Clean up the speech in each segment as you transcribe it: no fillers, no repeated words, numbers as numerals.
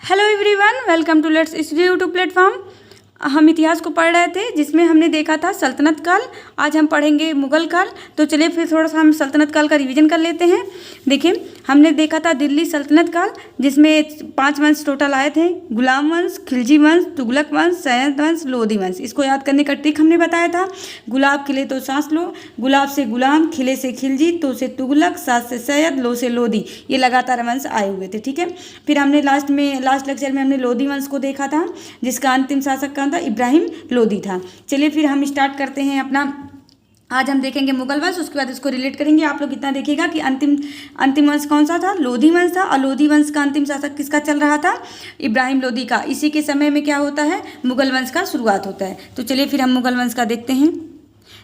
Hello everyone, welcome to let's study YouTube platform. हम इतिहास को पढ़ रहे थे जिसमें हमने देखा था सल्तनत काल। आज हम पढ़ेंगे मुगल काल। तो चलिए फिर थोड़ा सा हम सल्तनत काल का रिवीजन कर लेते हैं। देखिए, हमने देखा था दिल्ली सल्तनत काल जिसमें 5 वंश टोटल आए थे। गुलाम वंश, खिलजी वंश, तुगलक वंश, सैयद वंश, लोधी वंश। इसको याद करने का ट्रिक हमने बताया था। गुलाब खिले तो सांस लो, गुलाब से गुलाम, खिले से खिलजी, तो से तुगलक, सास से सैयद, लो से लोधी। ये लगातार वंश आए हुए थे। ठीक है, फिर हमने लास्ट लेक्चर में हमने लोधी वंश को देखा था जिसका अंतिम शासक कौन था? इब्राहिम लोधी था। चलिए फिर हम स्टार्ट करते हैं अपना। आज हम देखेंगे मुगल वंश, उसके बाद इसको रिलेट करेंगे। आप लोग इतना देखिएगा कि अंतिम वंश कौन सा था? लोधी वंश था। और लोधी वंश का अंतिम शासक किसका चल रहा था? इब्राहिम लोधी का। इसी के समय में क्या होता है? मुगल वंश का शुरुआत होता है। तो चलिए फिर हम मुगल वंश का देखते हैं।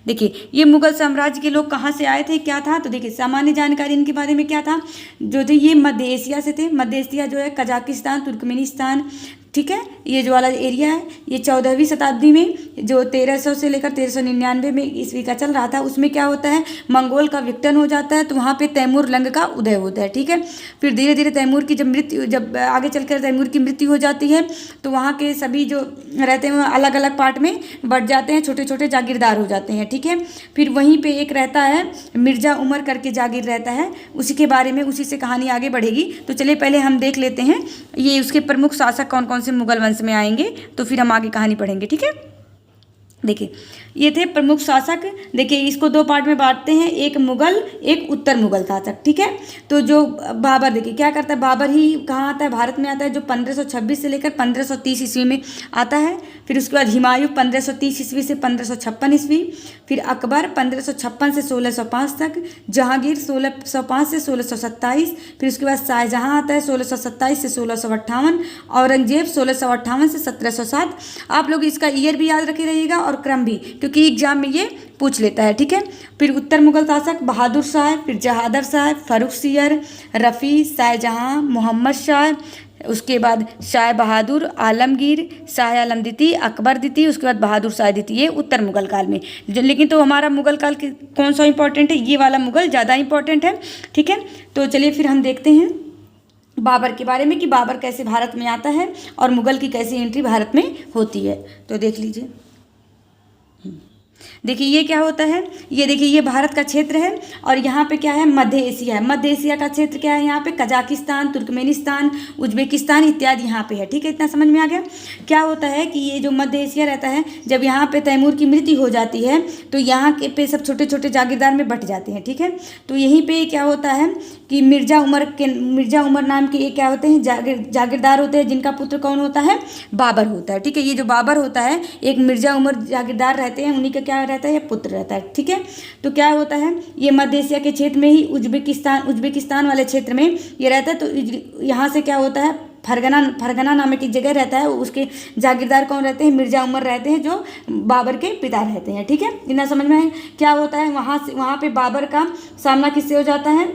देखिए, ये मुगल साम्राज्य के लोग कहाँ से आए थे, क्या था? तो देखिए, सामान्य जानकारी इनके बारे में क्या था? जो थे ये मध्य एशिया से थे। मध्य एशिया जो है कजाकिस्तान, तुर्कमेनिस्तान, ठीक है, ये जो वाला एरिया है, ये 14वीं शताब्दी में जो 1300 से लेकर 1399 में ईस्वी का चल रहा था, उसमें क्या होता है? मंगोल का विघटन हो जाता है। तो वहाँ पे तैमूर लंग का उदय होता है। ठीक है, फिर धीरे धीरे तैमूर की जब आगे चलकर तैमूर की मृत्यु हो जाती है तो वहाँ के सभी जो रहते हैं अलग अलग पार्ट में बट जाते हैं, छोटे छोटे जागीरदार हो जाते हैं। ठीक है, फिर वहीं पर एक रहता है मिर्जा उमर करके जागीर रहता है, उसी के बारे में उसी से कहानी आगे बढ़ेगी। तो चलिए पहले हम देख लेते हैं ये उसके प्रमुख शासक कौन कौन से मुगल वंश में आएंगे, तो फिर हम आगे कहानी पढ़ेंगे। ठीक है, देखिए ये थे प्रमुख शासक। देखिए इसको 2 पार्ट में बांटते हैं, एक मुगल, एक उत्तर मुगल शासक। ठीक है, तो जो बाबर, देखिए क्या करता है, बाबर ही कहाँ आता है? भारत में आता है, जो 1526 से लेकर 1530 ईस्वी में आता है। फिर उसके बाद हुमायूं 1530 ईस्वी से 1556 ईस्वी। फिर अकबर 1556 से 1605 तक। जहांगीर 1605 से 1627। फिर उसके बाद शाहजहां आता है 1627 से 1658। औरंगजेब 1658 से 1707। आप लोग इसका ईयर भी याद रखे रहिएगा और क्रम भी, क्योंकि एग्जाम में ये पूछ लेता है। ठीक है, फिर उत्तर मुगल शासक बहादुर शाह, फिर जहादर शाह, फर्रुखसियर, रफ़ी, शाहजहां, मोहम्मद शाह, उसके बाद शाह बहादुर, आलमगीर, शाह आलम द्वितीय, अकबर द्वितीय, उसके बाद बहादुर शाह द्वितीय। ये उत्तर मुगल काल में। लेकिन तो हमारा मुगल काल कौन सा इंपॉर्टेंट है? ये वाला मुगल ज़्यादा इंपॉर्टेंट है। ठीक है, तो चलिए फिर हम देखते हैं बाबर के बारे में कि बाबर कैसे भारत में आता है और मुगल की कैसी एंट्री भारत में होती है। तो देख लीजिए, देखिए ये क्या होता है? ये देखिए, ये भारत का क्षेत्र है और यहाँ पे क्या है? मध्य एशिया है। मध्य एशिया का क्षेत्र क्या है? यहाँ पे कजाकिस्तान, तुर्कमेनिस्तान, उज्बेकिस्तान इत्यादि यहाँ पे है। ठीक है, इतना समझ में आ गया? क्या होता है कि ये जो मध्य एशिया रहता है, जब यहाँ पे तैमूर की मृत्यु हो जाती है तो यहाँ के पे सब छोटे छोटे जागीरदार में बट जाते हैं। ठीक है, तो यहीं पर क्या होता है कि मिर्जा उमर नाम के एक क्या होते हैं? जागीरदार होते हैं, जिनका पुत्र कौन होता है? बाबर होता है। ठीक है, ये जो बाबर होता है, एक मिर्जा उमर जागीरदार रहते हैं, उन्हीं का क्या रहता है? ये पुत्र रहता है। ठीक है, तो क्या होता है? ये मध्य एशिया के क्षेत्र में ही उज्बेकिस्तान वाले क्षेत्र में ये रहता है। तो यहाँ से क्या होता है? फरगना नामक एक जगह रहता है, उसके जागीरदार कौन रहते हैं? मिर्जा उमर रहते हैं, जो बाबर के पिता रहते हैं। ठीक है, इतना समझ में है? क्या होता है? वहाँ पे बाबर का सामना किससे हो जाता है?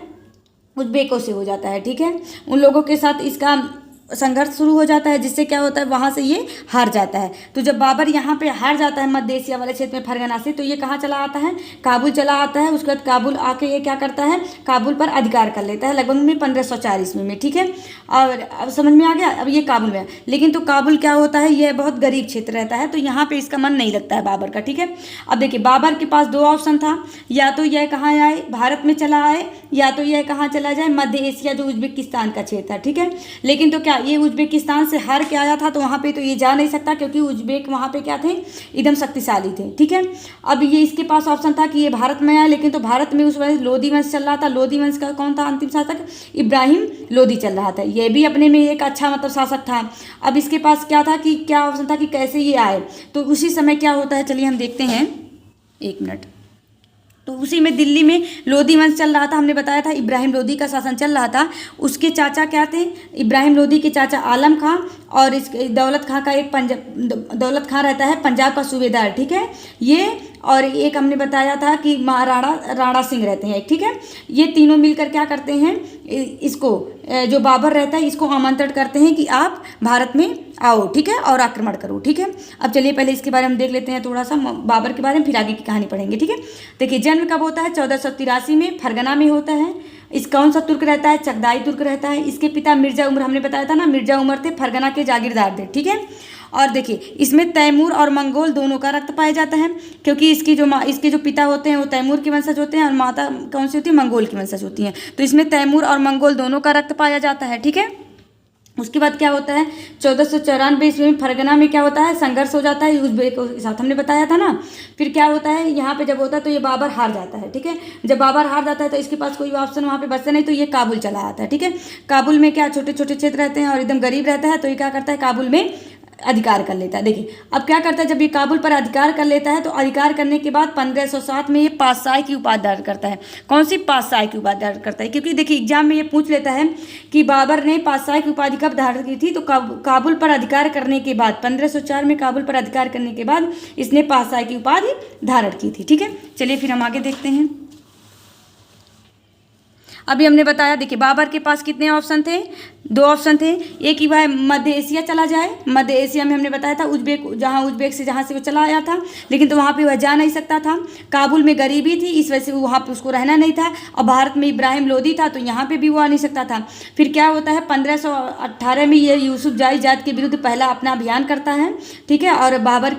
उज्बेकों से हो जाता है। ठीक है, उन लोगों के साथ इसका संघर्ष शुरू हो जाता है, जिससे क्या होता है? वहाँ से ये हार जाता है। तो जब बाबर यहाँ पे हार जाता है मध्य एशिया वाले क्षेत्र में फरगना से, तो ये कहाँ चला आता है? काबुल चला आता है। उसके बाद काबुल आके ये क्या करता है? काबुल पर अधिकार कर लेता है लगभग में 1504 ईस्वी में। ठीक है, और अब समझ में आ गया? अब ये काबुल में है, लेकिन तो काबुल क्या होता है? यह बहुत गरीब क्षेत्र रहता है, तो यहाँ पे इसका मन नहीं लगता है बाबर का। ठीक है, अब देखिए बाबर के पास 2 ऑप्शन था, या तो यह कहाँ आए? भारत में चला आए, या तो यह कहाँ चला जाए? मध्य एशिया जो उज्बेकिस्तान का क्षेत्र था। ठीक है, लेकिन तो क्या ये उज्बेकिस्तान से हार के आया था, तो वहाँ पे तो ये जा नहीं सकता, क्योंकि उज्बेक वहाँ पे क्या थे? एकदम शक्तिशाली थे। ठीक है, अब ये इसके पास ऑप्शन था कि ये भारत में आए, लेकिन तो भारत में उस वक्त लोधी वंश चल रहा था। लोधी वंश का कौन था अंतिम शासक? इब्राहिम लोधी चल रहा था। ये भी अपने में एक अच्छा मतलब शासक था। अब इसके पास क्या था कि क्या ऑप्शन था कि कैसे ये आए? तो उसी समय क्या होता है, चलिए हम देखते हैं, 1 मिनट। तो उसी में दिल्ली में लोधी वंश चल रहा था। हमने बताया था इब्राहिम लोधी का शासन चल रहा था। उसके चाचा क्या थे? इब्राहिम लोधी के चाचा आलम खां, और इस दौलत खां का एक दौलत खां रहता है पंजाब का सूबेदार। ठीक है, ये और एक हमने बताया था कि महाराणा राणा सिंह रहते हैं। ठीक है, ये तीनों मिलकर क्या करते हैं? इसको जो बाबर रहता है इसको आमंत्रण करते हैं कि आप भारत में आओ, ठीक है, और आक्रमण करो, ठीक है। अब चलिए पहले इसके बारे में देख लेते हैं थोड़ा सा बाबर के बारे में, फिर आगे की कहानी पढ़ेंगे, ठीक है। देखिए जन्म कब होता है, 1483 में फरगना में होता है। इस कौन सा तुर्क रहता है, चगदाई तुर्क रहता है। इसके पिता मिर्जा उमर, हमने बताया था ना, मिर्जा उमर थे, फरगना के जागीरदार थे, ठीक है। और देखिए इसमें तैमूर और मंगोल दोनों का रक्त पाया जाता है, क्योंकि इसके जो पिता होते हैं वो तैमूर के वंशज होते हैं और माता कौन सी होती है, मंगोल की वंशज होती हैं। तो इसमें तैमूर और मंगोल दोनों का रक्त पाया जाता है, ठीक है। उसके बाद क्या होता है, 1494 ईस्वी में फरगना में क्या होता है, संघर्ष हो जाता है उज़्बेक के साथ, हमने बताया था ना। फिर क्या होता है यहाँ पे, जब होता है तो ये बाबर हार जाता है, ठीक है। जब बाबर हार जाता है तो इसके पास कोई ऑप्शन वहाँ पे बचता नहीं, तो ये काबुल चला आता है, ठीक है। काबुल में क्या छोटे छोटे क्षेत्र रहते हैं और एकदम गरीब रहता है, तो ये क्या करता है, काबुल में अधिकार कर लेता है। देखिए अब क्या करता है, जब ये काबुल पर अधिकार कर लेता है तो अधिकार करने के बाद 1507 में ये पातशाही की उपाधि धारण करता है। कौन सी, पातशाही की उपाधि धारण करता है, क्योंकि देखिए एग्जाम में ये पूछ लेता है कि बाबर ने पातशाही की उपाधि कब धारण की थी, तो काबुल पर अधिकार करने के बाद 1504 में काबुल पर अधिकार करने के बाद इसने पातशाही की उपाधि धारण की थी, ठीक है। चलिए फिर हम आगे देखते हैं। अभी हमने बताया, देखिए बाबर के पास कितने ऑप्शन थे, 2 ऑप्शन थे। एक ही वह मध्य एशिया चला जाए, मध्य एशिया में हमने बताया था उज्बेक से जहाँ से वो चला आया था, लेकिन तो वहाँ पे वह जा नहीं सकता था। काबुल में गरीबी थी, इस वजह से वहाँ पे उसको रहना नहीं था। और भारत में इब्राहिम लोदी था, तो यहाँ पे भी वो आ नहीं सकता था। फिर क्या होता है, 1518 में ये यूसुफ जाई जाट के विरुद्ध पहला अपना अभियान करता है, ठीक है। और बाजार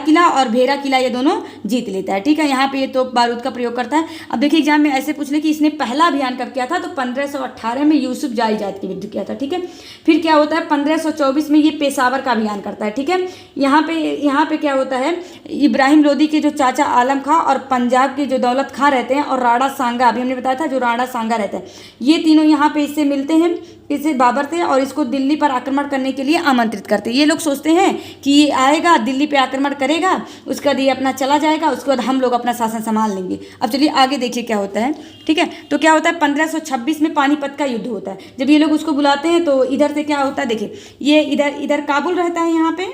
किला और भेरा किला ये दोनों जीत लेता है, ठीक है। यहाँ पे ये तोप बारूद का प्रयोग करता है। अब देखिए एग्जाम में ऐसे पूछ ले कि इसने पहला अभियान कब किया था, तो 1518 में यूसुफ जाई जात के विरुद्ध किया था, ठीक है। फिर क्या होता है, 1524 में ये पेशावर का अभियान करता है, ठीक है। यहाँ पे क्या होता है, इब्राहिम लोदी के जो चाचा आलम खां और पंजाब के जो दौलत खां रहते हैं और राणा सांगा, अभी हमने बताया था जो राणा सांगा रहता है, ये तीनों यहाँ पे इससे मिलते हैं, इससे बाबर थे और इसको दिल्ली पर आक्रमण करने के लिए आमंत्रित करते हैं। ये लोग सोचते हैं कि ये आएगा, दिल्ली पे आक्रमण करेगा, उसके बाद ये अपना चला जाएगा, उसके बाद हम लोग अपना शासन संभाल लेंगे। अब चलिए आगे देखिए क्या होता है, ठीक है। तो क्या होता है, 1526 में पानीपत का युद्ध होता है। जब ये लोग उसको बुलाते हैं तो इधर से क्या होता है, देखिए ये इधर काबुल रहता है यहाँ पे,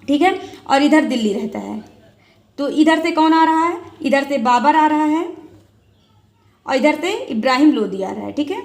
ठीक है, और इधर दिल्ली रहता है। तो इधर से कौन आ रहा है, इधर से बाबर आ रहा है और इधर से इब्राहिम लोदी आ रहा है, ठीक है,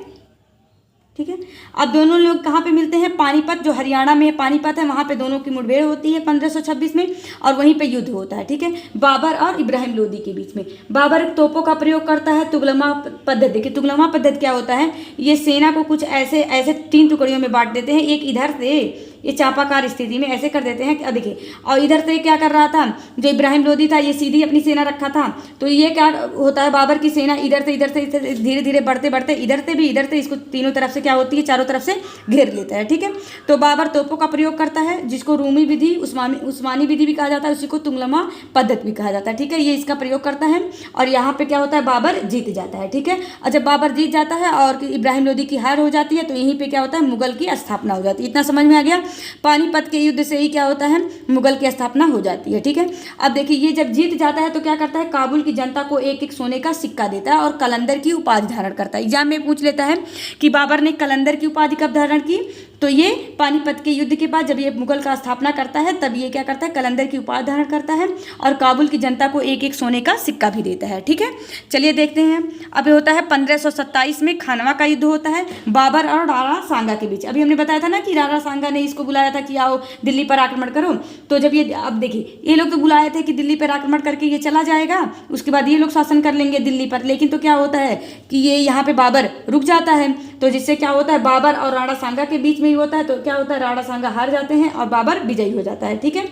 ठीक है। अब दोनों लोग कहाँ पे मिलते हैं, पानीपत, जो हरियाणा में पानीपत है, वहाँ पे दोनों की मुठभेड़ होती है 1526 में और वहीं पे युद्ध होता है, ठीक है, बाबर और इब्राहिम लोदी के बीच में। बाबर तोपों का प्रयोग करता है, तुगलमा पद्धति। देखिए तुगलमा पद्धति क्या होता है, ये सेना को कुछ ऐसे 3 टुकड़ियों में बांट देते हैं। एक इधर से ये चापाकार स्थिति में ऐसे कर देते हैं कि देखिए, और इधर से क्या कर रहा था, जो इब्राहिम लोदी था ये सीधी अपनी सेना रखा था। तो ये क्या होता है, बाबर की सेना इधर से धीरे धीरे बढ़ते इधर से इसको तीनों तरफ से क्या होती है, चारों तरफ से घेर लेता है, ठीक है। तो बाबर तोपों का प्रयोग करता है, जिसको रूमी विधि, उस्मानी विधि भी कहा जाता है, उसी को तुगलमा पद्धति भी कहा जाता है, ठीक है। ये इसका प्रयोग करता है और यहाँ पे क्या होता है, बाबर जीत जाता है, ठीक है। और जब बाबर जीत जाता है और इब्राहिम लोदी की हार हो जाती है, तो यहीं पर क्या होता है, मुगल की स्थापना हो जाती है। इतना समझ में आ गया। पानीपत के युद्ध से ही क्या होता है, मुगल की स्थापना हो जाती है, ठीक है। अब देखिए ये जब जीत जाता है तो क्या करता है, काबुल की जनता को एक सोने का सिक्का देता है और कलंदर की उपाधि धारण करता है। एग्जाम में पूछ लेता है कि बाबर ने कलंदर की उपाधि कब धारण की, तो ये पानीपत के युद्ध के बाद जब ये मुगल का स्थापना करता है तब ये क्या करता है, कलंदर की उपाधि धारण करता है और काबुल की जनता को एक सोने का सिक्का भी देता है, ठीक है। चलिए देखते हैं। अब होता है 1527 में खानवा का युद्ध होता है बाबर और राणा सांगा के बीच। अभी हमने बताया था ना कि राणा सांगा ने इसको बुलाया था कि आओ दिल्ली पर आक्रमण करो। तो जब ये, अब देखिए ये लोग तो बुलाए थे कि दिल्ली पर आक्रमण करके ये चला जाएगा, उसके बाद ये लोग शासन कर लेंगे दिल्ली पर, लेकिन तो क्या होता है कि ये यहाँ पे बाबर रुक जाता है। तो जिससे क्या होता है, बाबर और राणा सांगा के बीच में ही होता है, तो क्या होता है, राणा सांगा हार जाते हैं और बाबर विजयी हो जाता है, ठीक है।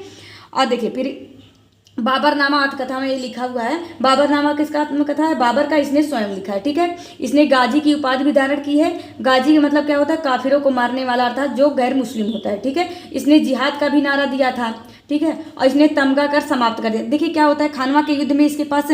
और देखिए फिर बाबरनामा आत्मकथा में ये लिखा हुआ है। बाबरनामा किसका आत्मकथा है, बाबर का, इसने स्वयं लिखा है, ठीक है। इसने गाजी की उपाधि भी धारण की है। गाजी का मतलब क्या होता है, काफिरों को मारने वाला, अर्थात जो गैर मुस्लिम होता है, ठीक है। इसने जिहाद का भी नारा दिया था, ठीक है, और इसने तमगा कर समाप्त कर दिया। देखिए क्या होता है, खानवा के युद्ध में इसके पास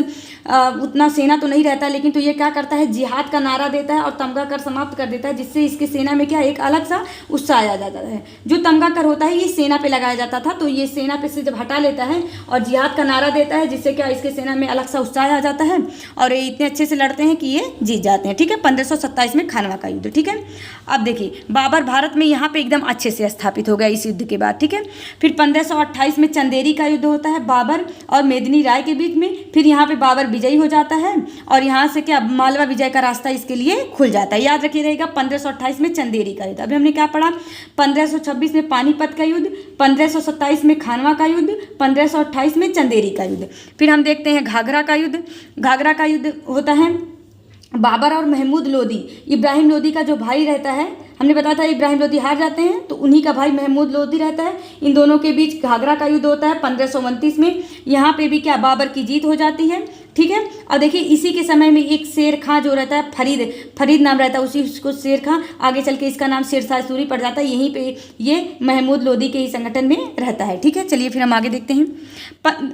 उतना सेना तो नहीं रहता, लेकिन तो ये क्या करता है, जिहाद का नारा देता है और तमगा कर समाप्त कर देता है, जिससे इसकी सेना में क्या एक अलग सा उत्साह आ जाता है। जो तमगा कर होता है ये सेना पे लगाया जाता था, तो ये सेना पे से जब हटा लेता है और जिहाद का नारा देता है, जिससे क्या इसके सेना में अलग सा उत्साह आ जाता है और ये इतने अच्छे से लड़ते हैं कि ये जीत जाते हैं, ठीक है। 1527 में खानवा का युद्ध, ठीक है। अब देखिए बाबर भारत में यहाँ पे एकदम अच्छे से स्थापित हो गया इस युद्ध के बाद, ठीक है। फिर 1528 1528 में चंदेरी का युद्ध होता है बाबर और मेदिनी राय के बीच में। फिर यहाँ पे बाबर विजयी हो जाता है और यहाँ से क्या मालवा विजय का रास्ता इसके लिए खुल जाता है। याद रखिए रहेगा 1528 में चंदेरी का युद्ध। अभी हमने क्या पढ़ा, 1526 में पानीपत का युद्ध, 1527 में खानवा का युद्ध, 1528 में चंदेरी का युद्ध। फिर हम देखते हैं घाघरा का युद्ध। घाघरा का युद्ध होता है बाबर और महमूद लोदी, इब्राहिम लोदी का जो भाई रहता है, हमने बताया था इब्राहिम लोदी हार जाते हैं तो उन्हीं का भाई महमूद लोदी रहता है। इन दोनों के बीच घाघरा का युद्ध होता है 1529 में। यहाँ पे भी क्या बाबर की जीत हो जाती है, ठीक है। और देखिए इसी के समय में एक शेर खां जो रहता है, फरीद नाम रहता है, उसी उसको शेर खां, आगे चल के इसका नाम शेरशाह सूरी पड़ जाता है। यहीं पे ये महमूद लोदी के ही संगठन में रहता है, ठीक है। चलिए फिर हम आगे देखते हैं।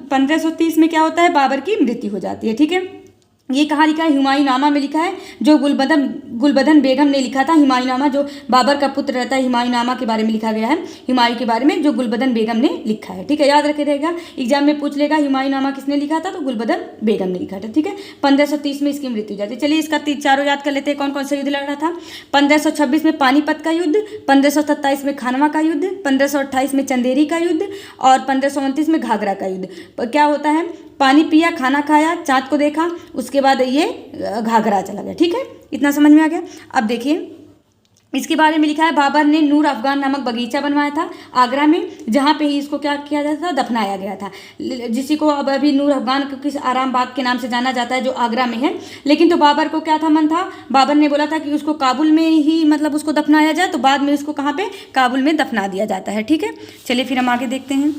1530 में क्या होता है, बाबर की मृत्यु हो जाती है, ठीक है। ये कहाँ लिखा है, हुमायूंनामा में लिखा है, जो गुलबदन बेगम ने लिखा था। हुमायूंनामा जो बाबर का पुत्र रहता है, हुमायूंनामा के बारे में लिखा गया है, हुमायूं के बारे में, जो गुलबदन बेगम ने लिखा है, ठीक है। याद रखे रहेगा, एग्जाम में पूछ लेगा हुमायूंनामा किसने लिखा था, तो गुलबदन बेगम ने लिखा था, ठीक है। 1530 में इसकी मृत्यु हो जाती है। चलिए इसका चारों याद कर लेते हैं, कौन कौन सा युद्ध लड़ रहा था। 1526 में पानीपत का युद्ध, 1527 में खानवा का युद्ध, 1528 में चंदेरी का युद्ध और 1529 में घाघरा का युद्ध। क्या होता है, पानी पिया, खाना खाया, चाँद को देखा, उसके बाद ये घाघरा चला गया, ठीक है। इतना समझ में आ गया। अब देखिए इसके बारे में लिखा है, बाबर ने नूर अफगान नामक बगीचा बनवाया था आगरा में, जहाँ पे ही इसको क्या किया जाता था, दफनाया गया था, जिसी को अब अभी नूर अफगान किस आराम बाग के नाम से जाना जाता है, जो आगरा में है। लेकिन तो बाबर को क्या था, मन था, बाबर ने बोला था कि उसको काबुल में ही मतलब उसको दफनाया जाए, तो बाद में उसको कहाँ पे, काबुल में दफना दिया जाता है, ठीक है। चलिए फिर हम आगे देखते हैं।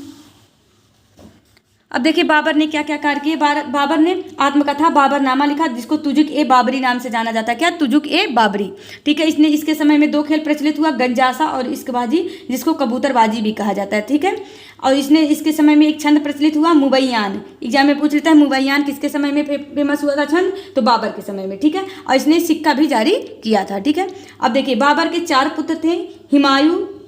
अब देखिए बाबर ने क्या क्या कार्य किए। बाबर ने आत्मकथा बाबरनामा लिखा, जिसको तुजुक ए बाबरी नाम से जाना जाता है। क्या, तुजुक ए बाबरी, ठीक है। इसने इसके समय में 2 खेल प्रचलित हुआ, गंजासा और इश्कबाजी, जिसको कबूतरबाजी भी कहा जाता है, ठीक है। और इसने इसके समय में एक छंद प्रचलित हुआ, मुबैयान। एग्जाम में पूछ लेता है मुबैयान किसके समय में फेमस हुआ था छंद, तो बाबर के समय में, ठीक है। और इसने सिक्का भी जारी किया था, ठीक है। अब देखिए बाबर के 4 पुत्र थे,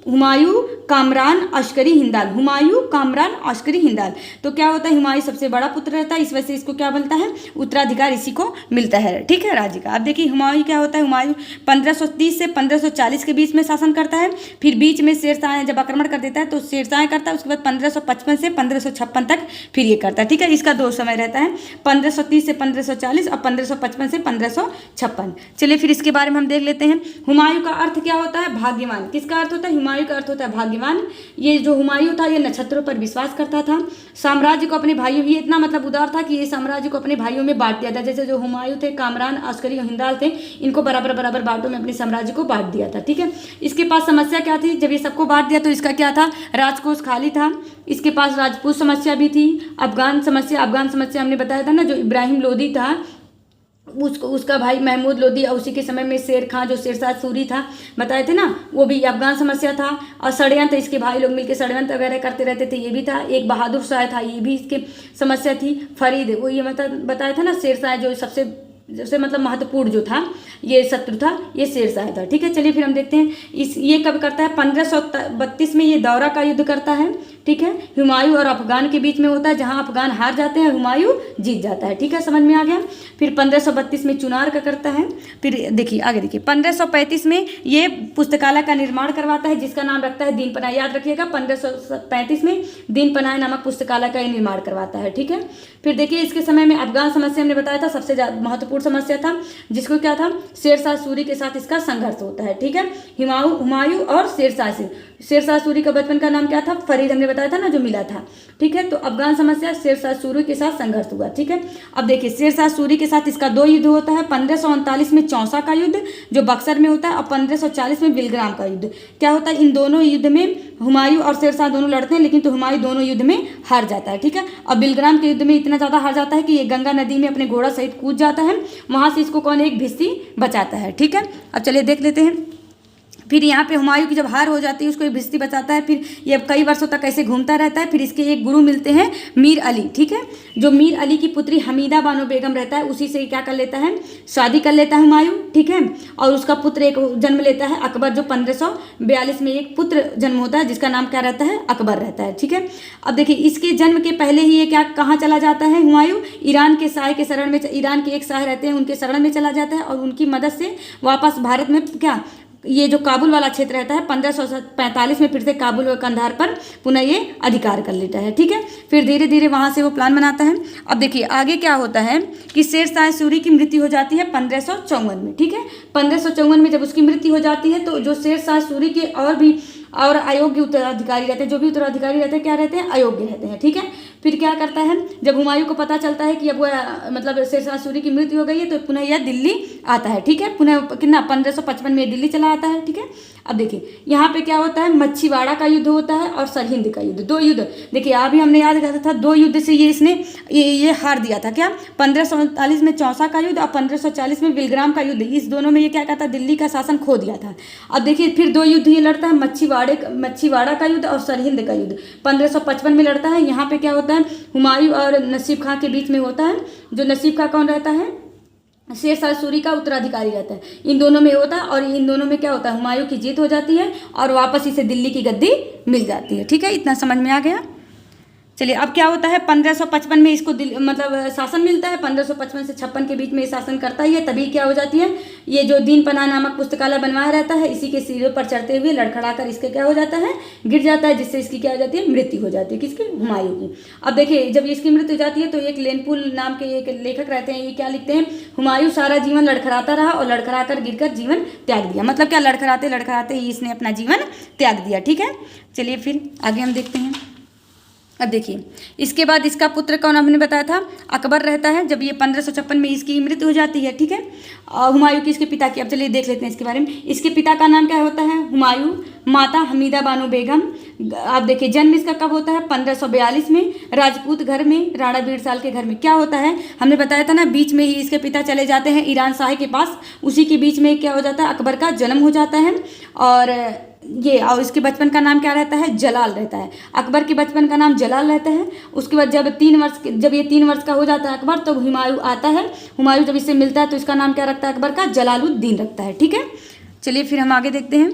हुमायूं, कामरान, अस्करी, हिंदाल। हुमायूं, कामरान, अस्करी, हिंदाल। तो क्या होता है, हुमायूं सबसे बड़ा पुत्र रहता है, इस वजह से इसको क्या बनता है, उत्तराधिकार इसी को मिलता है, ठीक है, राज्य का। अब देखिए हुमायूं क्या होता है, हुमायूं 1530 से 1540 के बीच में शासन करता है। फिर बीच में शेरशाह जब आक्रमण कर देता है तो शेरशाह करता है, उसके बाद 1555 से 1556 तक फिर ये करता है, ठीक है। इसका 2 समय रहता है, 1530 से 1540 और 1555 से 1556। चलिए फिर इसके बारे में हम देख लेते हैं। हुमायूं का अर्थ क्या होता है, भाग्यवान। किसका अर्थ होता है, हुमायूं का अर्थ होता है भाग्यवान। ये जो हुमायूं था ये नक्षत्रों पर विश्वास करता था। साम्राज्य को अपने भाइयों, ये इतना मतलब उदार था कि ये साम्राज्य को अपने भाइयों में बांट दिया था। जैसे जो हुमायूं थे, कामरान, अस्करी और हिंदाल थे, इनको बराबर बांटों में अपने साम्राज्य को बांट दिया था, ठीक है। इसके पास समस्या क्या थी, जब ये सबको बांट दिया तो इसका क्या था, राजकोष खाली था। इसके पास राजपूत समस्या भी थी, अफगान समस्या हमने बताया था ना, जो इब्राहिम लोदी था उसका भाई महमूद लोदी, और उसी के समय में शेर खां जो शेरशाह सूरी था, बताए थे ना, वो भी अफगान समस्या था। और षड्यंत्र, इसके भाई लोग मिलकर षड्यंत्र वगैरह करते रहते थे, ये भी था। एक बहादुर शाह था, ये भी इसके समस्या थी। फरीद, वो ये मतलब बताया था ना, शेरशाह जो सबसे मतलब महत्वपूर्ण जो था, ये शत्रु था, ये शेरशाह था, ठीक है। चलिए फिर हम देखते हैं ये कब करता है, 1532 में ये दौरा का युद्ध करता है, ठीक है। हुमायूं और अफगान के बीच में होता है, जहां अफगान हार जाते हैं, हुमायूं जीत जाता है, ठीक है, समझ में आ गया। फिर 1532 में चुनार का करता है। फिर देखिए आगे देखिए, 1535 में ये पुस्तकालय का निर्माण करवाता है, जिसका नाम रखता है दीन पनाह। याद रखिएगा 1535 में दीन पनाह नामक पुस्तकालय का निर्माण करवाता है, ठीक है। फिर देखिए इसके समय में अफगान समस्या हमने बताया था सबसे महत्वपूर्ण समस्या था, जिसको क्या था, शेरशाह सूरी के साथ इसका संघर्ष होता है, ठीक है। हुमायूं और शेरशाह सूरी का बचपन का नाम क्या था, फरीद, हमने बताया था ना, जो मिला था, ठीक है। तो अफगान समस्या, शेरशाह सूरी के साथ संघर्ष हुआ, ठीक है। अब देखिए शेरशाह सूरी के साथ इसका 2 युद्ध होता है, 1539 में चौसा का युद्ध जो बक्सर में होता है, और 1540 में बिलग्राम का युद्ध। क्या होता है, इन दोनों युद्ध में हुमायूं और शेरशाह दोनों लड़ते हैं, लेकिन तो हुमायूं दोनों युद्ध में हार जाता है, ठीक है। और बिलग्राम के युद्ध में इतना ज़्यादा हार जाता है कि ये गंगा नदी में अपने घोड़ा सहित कूद जाता है, वहाँ से इसको कौन, एक भिस्ती बचाता है, ठीक है। अब चलिए देख लेते हैं। फिर यहाँ पे हुमायूं की जब हार हो जाती है, उसको एक भिस्ती बचाता है, फिर ये अब कई वर्षों तक ऐसे घूमता रहता है। फिर इसके एक गुरु मिलते हैं, मीर अली, ठीक है, जो मीर अली की पुत्री हमीदा बानो बेगम रहता है, उसी से क्या कर लेता है, शादी कर लेता है हुमायूं, ठीक है। और उसका पुत्र एक जन्म लेता है, अकबर, जो 1542 में एक पुत्र जन्म होता है, जिसका नाम क्या रहता है, अकबर रहता है, ठीक है। अब देखिए इसके जन्म के पहले ही ये क्या, कहाँ चला जाता है हुमायूं, ईरान के शाह के शरण में, ईरान के एक शाह रहते हैं, उनके शरण में चला जाता है, और उनकी मदद से वापस भारत में क्या ये जो काबुल वाला क्षेत्र रहता है 1545 में फिर से काबुल और कंधार पर पुनः ये अधिकार कर लेता है। ठीक है, फिर धीरे धीरे वहाँ से वो प्लान बनाता है। अब देखिए आगे क्या होता है कि शेर शाह सूरी की मृत्यु हो जाती है 1554 में। ठीक है, 1554 में जब उसकी मृत्यु हो जाती है तो जो शेर शाह सूरी के और अयोग्य उत्तराधिकारी रहते हैं, जो भी उत्तराधिकारी रहते हैं क्या रहते हैं, अयोग्य रहते हैं। ठीक है, फिर क्या करता है, जब हुमायूं को पता चलता है कि अब वो मतलब शेर शाह सूरी की मृत्यु हो गई है तो पुनः यह दिल्ली आता है। ठीक है, पुनः कितना 1555 में दिल्ली चला आता है। ठीक है, अब देखिए यहाँ पे क्या होता है, मच्छीवाड़ा का युद्ध होता है और सरहिंद का युद्ध, दो युद्ध। देखिए अभी हमने याद किया था, दो युद्ध से ये हार दिया था। क्या 1539 में चौसा का युद्ध और 1540 में विलग्राम का युद्ध, इस दोनों में ये क्या कहता है, दिल्ली का शासन खो दिया था। अब देखिए फिर दो युद्ध ये लड़ता है, मच्छीवाड़ा का युद्ध और सरहिंद का युद्ध 1555 में लड़ता है। यहाँ पे क्या होता है, हुमायूं और नसीब खां के बीच में होता है। जो नसीब खां कौन रहता है, शेर शाह सूरी का उत्तराधिकारी रहता है। इन दोनों में होता है और इन दोनों में क्या होता है, हुमायूं की जीत हो जाती है और वापस इसे दिल्ली की गद्दी मिल जाती है। ठीक है, इतना समझ में आ गया। चलिए अब क्या होता है, 1555 में इसको मतलब शासन मिलता है, 1555 से 56 के बीच में ये शासन करता ही है। तभी क्या हो जाती है, ये जो दीन पनाह नामक पुस्तकालय बनवाया रहता है, इसी के सीढ़ियों पर चढ़ते हुए लड़खड़ाकर इसके क्या हो जाता है, गिर जाता है, जिससे इसकी क्या हो जाती है, मृत्यु हो जाती है। किसकी, हुमायूं की। अब देखिए जब इसकी मृत्यु हो जाती है तो एक लेनपुल नाम के एक लेखक रहते हैं, ये क्या लिखते हैं, हुमायूं सारा जीवन लड़खड़ाता रहा और लड़खड़ाकर गिरकर जीवन त्याग दिया। मतलब क्या, लड़खड़ाते लड़खड़ाते ही इसने अपना जीवन त्याग दिया। ठीक है, चलिए फिर आगे हम देखते हैं। अब देखिए इसके बाद इसका पुत्र कौन हमने बताया था, अकबर रहता है। जब ये 1556 में इसकी मृत्यु हो जाती है। ठीक है, हुमायूं की, इसके पिता की। अब चलिए देख लेते हैं इसके बारे में। इसके पिता का नाम क्या होता है, हुमायूं, माता हमीदा बानो बेगम। आप देखिए जन्म इसका कब होता है, 1542 में, राजपूत घर में, राणा बीरसाल के घर में। क्या होता है, हमने बताया था ना, बीच में ही इसके पिता चले जाते हैं ईरान शाह के पास, उसी के बीच में क्या हो जाता है, अकबर का जन्म हो जाता है। और इसके बचपन का नाम क्या रहता है, जलाल रहता है। अकबर के बचपन का नाम जलाल रहता है। उसके बाद जब ये 3 वर्ष का हो जाता है अकबर, तो हुमायूं आता है। हुमायूं जब इससे मिलता है तो इसका नाम क्या रखता है अकबर का, जलालुद्दीन रखता है। ठीक है, चलिए फिर हम आगे देखते हैं।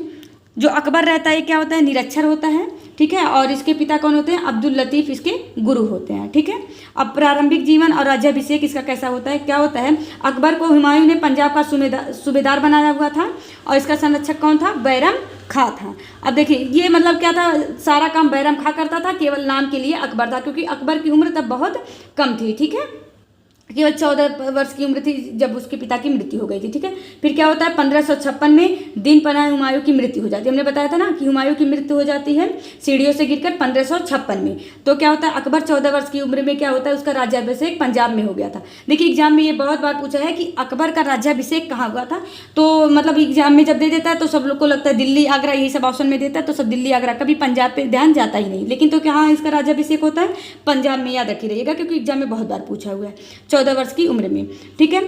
जो अकबर रहता है क्या होता है, निरक्षर होता है। ठीक है, और इसके पिता कौन होते हैं, अब्दुल लतीफ़ इसके गुरु होते हैं। ठीक है, अब प्रारंभिक जीवन और राज्याभिषेक इसका कैसा होता है, क्या होता है, अकबर को हुमायूं ने पंजाब का सूबेदार बनाया हुआ था और इसका संरक्षक कौन था, बैरम खां था। अब देखिए ये मतलब क्या था, सारा काम बैरम खां करता था, केवल नाम के लिए अकबर था, क्योंकि अकबर की उम्र तब बहुत कम थी। ठीक है, केवल 14 वर्ष की उम्र थी जब उसके पिता की मृत्यु हो गई थी। ठीक है, फिर क्या होता है, 1556 में दीन पनाह हुमायूं की मृत्यु हो जाती है। हमने बताया था ना कि हुमायूं की मृत्यु हो जाती है सीढ़ियों से गिरकर 1556 में। तो क्या होता है, अकबर 14 वर्ष की उम्र में क्या होता है, उसका राज्याभिषेक पंजाब में हो गया था। देखिए एग्जाम में ये बहुत बार पूछा है कि अकबर का राज्याभिषेक कहाँ हुआ था। तो मतलब एग्जाम में जब दे देता है तो सब लोग को लगता है दिल्ली आगरा, यही सब ऑप्शन में देता है तो सब दिल्ली आगरा, कभी पंजाब पे ध्यान जाता ही नहीं। लेकिन तो क्या इसका राज्याभिषेक होता है पंजाब में, याद रखी रहिएगा क्योंकि एग्जाम में बहुत बार पूछा हुआ है, 14 वर्ष की उम्र में। ठीक है,